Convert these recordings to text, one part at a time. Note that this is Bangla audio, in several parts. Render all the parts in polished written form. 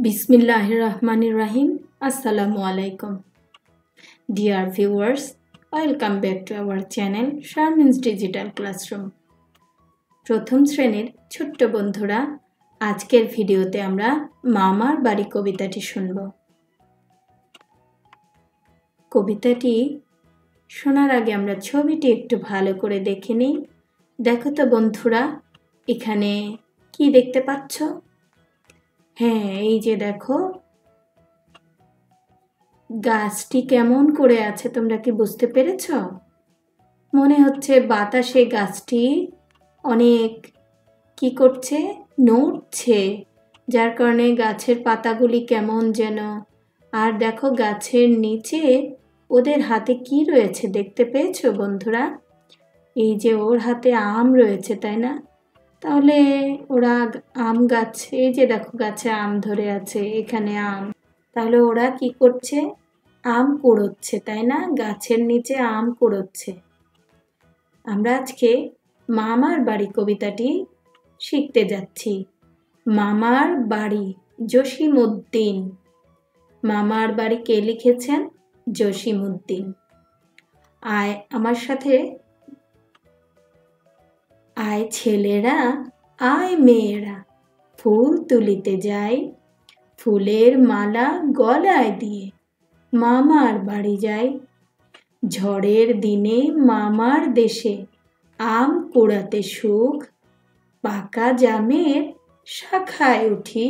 Bismillahirrahmanirrahim. Assalamu alaikum. Dear viewers, welcome back to our channel Sharmin's Digital Classroom. প্রথম শ্রেণীর ছোট্ট বন্ধুরা, আজকের ভিডিওতে আমরা মামার বাড়ি কবিতাটি শুনব। কবিতাটি শোনার আগে আমরা ছবিটি একটু ভালো করে দেখে নিই। দেখো তো বন্ধুরা, এখানে কি দেখতে পাচ্ছ? হ্যাঁ, এই যে দেখো, গাছটি কেমন করে আছে তোমরা কি বুঝতে পেরেছ? মনে হচ্ছে বাতাসে গাছটি অনেক কি করছে, নড়ছে, যার কারণে গাছের পাতাগুলি কেমন যেন। আর দেখো গাছের নিচে ওদের হাতে কি রয়েছে দেখতে পেয়েছো বন্ধুরা? এই যে ওর হাতে আম রয়েছে, তাই না? তাহলে ওরা আম গাছ, এই যে দেখো গাছে আম ধরে আছে, এখানে আম, তাহলে ওরা কি করছে? আম কুড়োচ্ছে, তাই না? গাছের নিচে আম কুড়োচ্ছে। আমরা আজকে মামার বাড়ি কবিতাটি শিখতে যাচ্ছি। মামার বাড়ি, জসিমউদ্দিন। মামার বাড়ি কে লিখেছেন? জসিমউদ্দিন। আয় আমার সাথে, আয় ছেলেরা, আয় মেয়েরা, ফুল তুলিতে যাই, ফুলের মালা গলায় দিয়ে মামার বাড়ি যাই। ঝড়ের দিনে মামার দেশে আম কুড়াতে সুখ, পাকা জামের শাখায় উঠি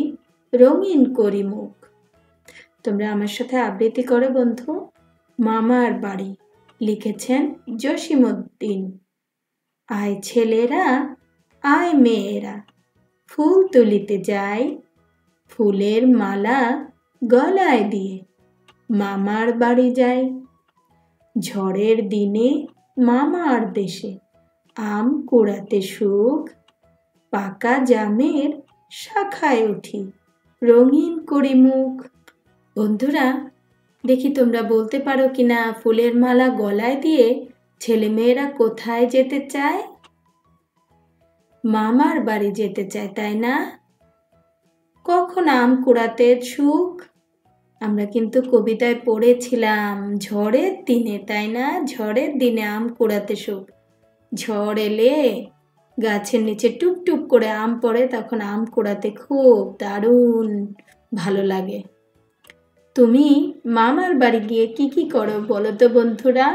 রঙিন করি মুখ। তোমরা আমার সাথে আবৃত্তি করো বন্ধু। মামার বাড়ি লিখেছেন জসিমউদ্দিন। আয় ছেলেরা, আয় মেয়েরা, ফুল তুলিতে যাই, ফুলের মালা গলায় দিয়ে মামার বাড়ি যাই। ঝড়ের দিনে মামার দেশে আম কুড়াতে সুখ, পাকা জামের শাখায় উঠি রঙিন করি মুখ। বন্ধুরা, দেখি তোমরা বলতে পারো কিনা, ফুলের মালা গলায় দিয়ে ছেলেমেয়েরা কোথায় যেতে চায়? মামার বাড়ি যেতে চায়, তাই না? কখন আম কুড়াতে সুখ? আমরা কিন্তু কবিতায় পড়েছিলাম ঝড়ের দিনে, তাই না? ঝড়ের দিনে আম কুড়াতে সুখ। ঝড় এলে গাছের নিচে টুপটুপ করে আম পড়ে, তখন আম কুড়াতে খুব দারুণ ভালো লাগে। তুমি মামার বাড়ি গিয়ে কি কি করো বলো তো বন্ধুরা?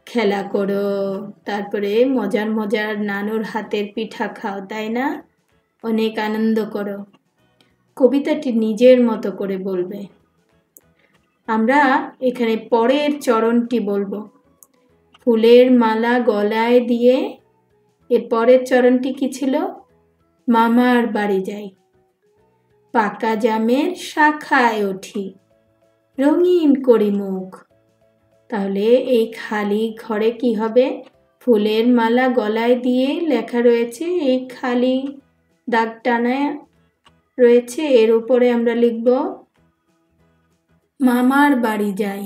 খেলা করো, তারপরে মজার মজার নানুর হাতের পিঠা খাও, তাই না? অনেক আনন্দ করো। কবিতাটি নিজের মতো করে বলবে। আমরা এখানে পরের চরণটি বলবো। ফুলের মালা গলায় দিয়ে, এর পরের চরণটি কি ছিল? মামার বাড়ি যাই, পাকা জামের শাখায় উঠি রঙিন করি মুখ। তাহলে এই খালি ঘরে কি হবে? ফুলের মালা গলায় দিয়ে লেখা রয়েছে, এই খালি দাগ টানা রয়েছে, এর উপরে আমরা লিখব মামার বাড়ি যাই,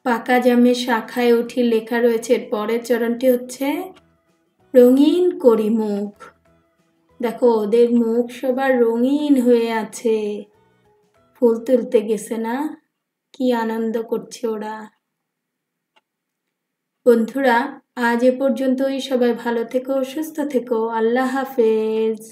পাকা জামের শাখায় উঠি লেখা রয়েছে। এর পরের চরণটি হচ্ছে রঙিন করি মুখ। দেখো ওদের মুখ সবার রঙিন হয়ে আছে, ফুল তুলতে গেছে না? কি আনন্দ করছে ওরা। বন্ধুরা, আজ এ পর্যন্তই। সবাই ভালো থেকো, সুস্থ থেকো। আল্লাহ হাফেজ।